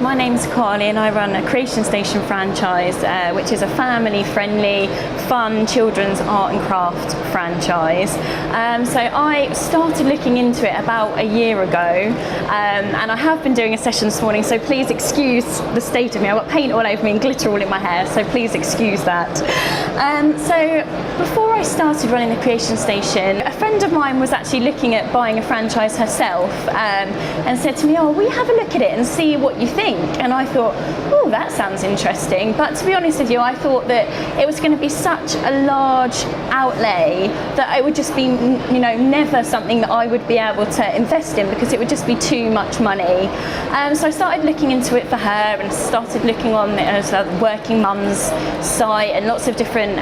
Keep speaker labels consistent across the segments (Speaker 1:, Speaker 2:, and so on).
Speaker 1: my name's Carly and I run a Creation Station franchise, which is a family-friendly, fun children's art and craft franchise. So I started looking into it about a year ago, and I have been doing a session this morning, so please excuse the state of me. I've got paint all over me and glitter all in my hair, so please excuse that. So before I started running the Creation Station, a friend of mine was actually looking at buying a franchise herself, and said to me, "Oh, will you have a look at it and see what you think?" And I thought, oh, that sounds interesting. But to be honest with you, I thought that it was going to be such a large outlay that it would just be, never something that I would be able to invest in, because it would just be too much money. So I started looking into it for her and started looking on the Working Mums site and lots of different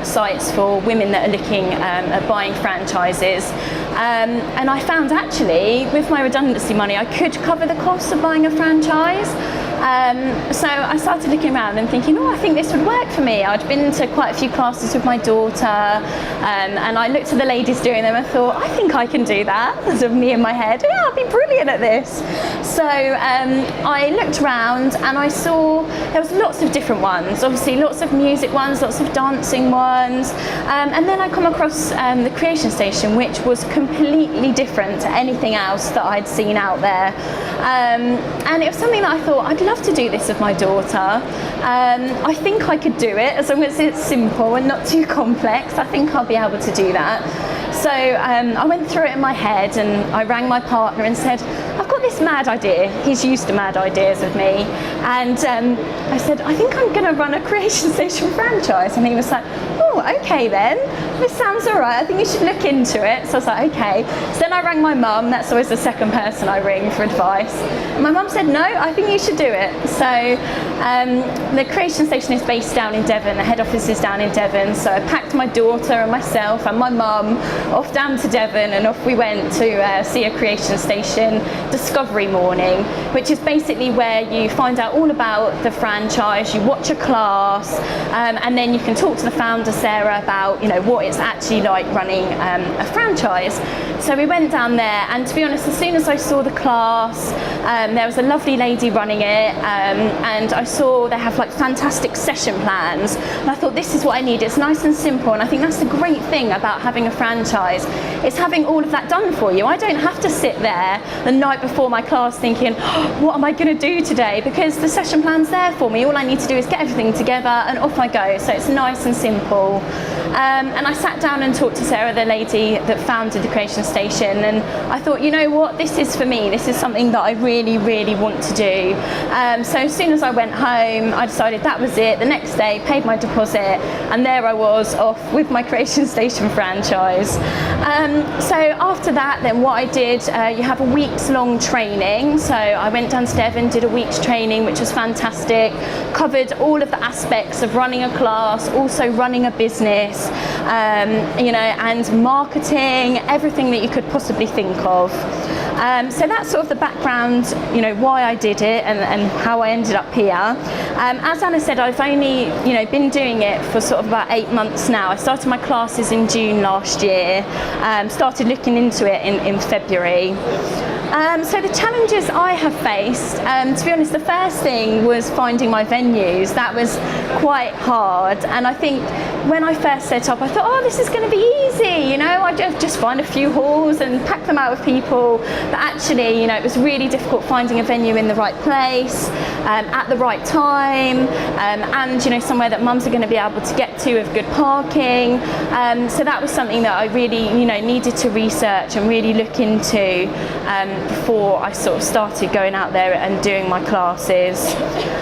Speaker 1: sites for women that are looking at buying franchises. And I found actually with my redundancy money I could cover the cost of buying a franchise. So I started looking around and thinking, I think this would work for me. I'd been to quite a few classes with my daughter, and I looked at the ladies doing them and thought, I think I can do that. Sort of me in my head, yeah, I'd be brilliant at this. So I looked around and I saw there was lots of different ones, obviously lots of music ones, lots of dancing ones, and then I come across the Creation Station, which was completely different to anything else that I'd seen out there. And it was something that I thought, I'd love to do this with my daughter. I think I could do it, as long as it's simple and not too complex. I think I'll be able to do that. So I went through it in my head and I rang my partner and said, I've got this mad idea. He's used to mad ideas with me. And I said, I think I'm going to run a Creation Station franchise. And he was like, oh, okay then. This sounds all right. I think you should look into it. So I was like, okay. So then I rang my mum. That's always the second person I ring for advice. And my mum said, no, I think you should do it. So the Creation Station is based down in Devon. The head office is down in Devon. So I packed my daughter and myself and my mum off down to Devon, and off we went to see a Creation Station Discovery Morning, which is basically where you find out all about the franchise, you watch a class, and then you can talk to the founder, Sarah, about what it's actually like running a franchise. So we went down there, and to be honest, as soon as I saw the class, there was a lovely lady running it, and I saw they have like fantastic session plans, and I thought, this is what I need. It's nice and simple, and I think that's the great thing about having a franchise. It's having all of that done for you. I don't have to sit there the night before my class thinking, what am I going to do today? Because the session plan's there for me. All I need to do is get everything together and off I go. So it's nice and simple. And I sat down and talked to Sarah, the lady that founded the Creation Station, and I thought, you know what, this is for me. This is something that I really, really want to do. So as soon as I went home, I decided that was it. The next day, paid my deposit, and there I was off with my Creation Station franchise. So after that, then what I did, you have a week's long training. So I went down to Devon, did a week's training, which was fantastic, covered all of the aspects of running a class, also running a business, and marketing, everything that you could possibly think of. So that's sort of the background, why I did it and how I ended up here. As Anna said, I've only, been doing it for sort of about 8 months now. I started my classes in June last year, started looking into it in February. So the challenges I have faced, to be honest, the first thing was finding my venues. That was quite hard, and I think when I first set up, I thought, oh, this is going to be easy, I just find a few halls and pack them out with people. But actually, it was really difficult finding a venue in the right place, at the right time, and somewhere that mums are going to be able to get to with good parking. So that was something that I really, needed to research and really look into before I sort of started going out there and doing my classes.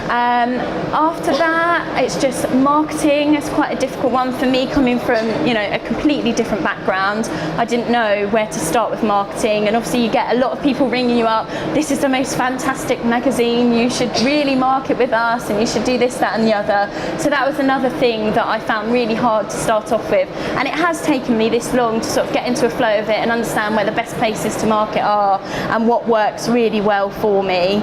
Speaker 1: After that, it's just marketing. It's quite a difficult one for me, coming from a completely different background. I didn't know where to start with marketing, and obviously you get a lot of people ringing you up, this is the most fantastic magazine, you should really market with us, and you should do this, that and the other. So that was another thing that I found really hard to start off with, and it has taken me this long to sort of get into a flow of it and understand where the best places to market are and what works really well for me.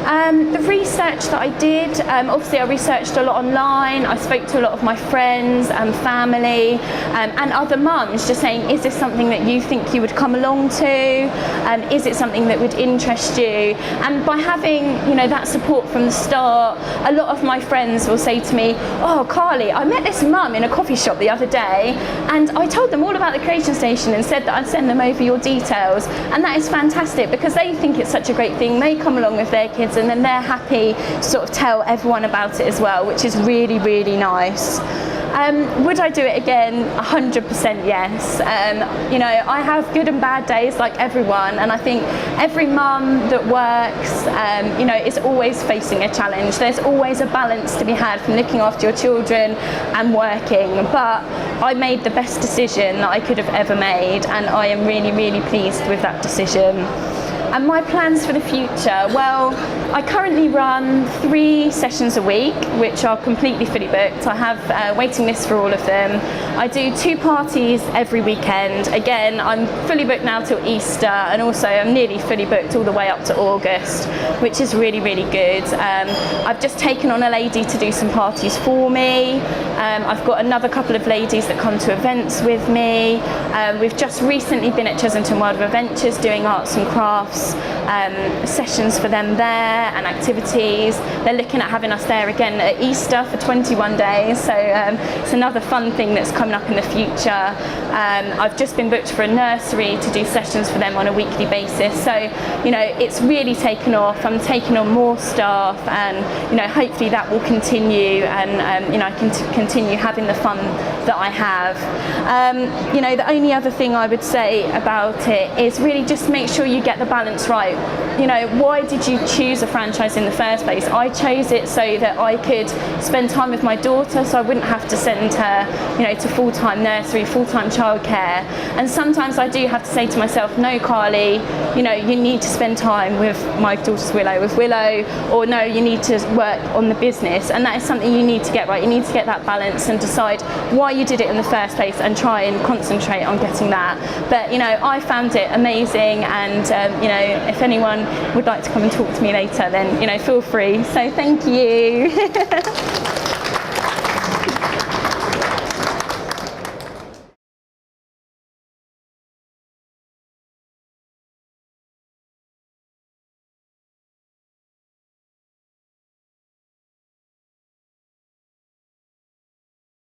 Speaker 1: The research that I did, obviously I researched a lot online. I spoke to a lot of my friends and family and other mums, just saying, is this something that you think you would come along to? Is it something that would interest you? And by having, you know, that support from the start, a lot of my friends will say to me, oh, Carly, I met this mum in a coffee shop the other day, and I told them all about the Creation Station and said that I'd send them over your details. And that is fantastic, because they think it's such a great thing. They come along with their kids, and then they're happy to sort of tell everyone about it as well, which is really, really nice. Would I do it again? 100% yes. You know, I have good and bad days like everyone, and I think every mum that works, you know, is always facing a challenge. There's always a balance to be had from looking after your children and working, but I made the best decision that I could have ever made, and I am really, really pleased with that decision. And my plans for the future, well, I currently run 3 sessions a week, which are completely fully booked. I have a waiting list for all of them. I do 2 parties every weekend. Again, I'm fully booked now till Easter, and also I'm nearly fully booked all the way up to August, which is really, really good. I've just taken on a lady to do some parties for me. I've got another couple of ladies that come to events with me. We've just recently been at Chesington World of Adventures doing arts and crafts sessions for them there and activities. They're looking at having us there again at Easter for 21 days, so it's another fun thing that's coming up in the future. I've just been booked for a nursery to do sessions for them on a weekly basis, so you know, it's really taken off. I'm taking on more staff, and you know, hopefully that will continue, and you know, I can continue having the fun that I have. You know, the only other thing I would say about it is really just make sure you get the balance right. You know, why did you choose a franchise in the first place? I chose it so that I could spend time with my daughter, so I wouldn't have to send her, you know, to full-time nursery, full-time childcare. And sometimes I do have to say to myself, no, Carly, you know, you need to spend time with my daughter's Willow, or no, you need to work on the business. And that is something you need to get right. You need to get that balance and decide why you did it in the first place, and try and concentrate on getting that. But you know, I found it amazing, and you know, if anyone would like to come and talk to me later, then you know, feel free. So thank you.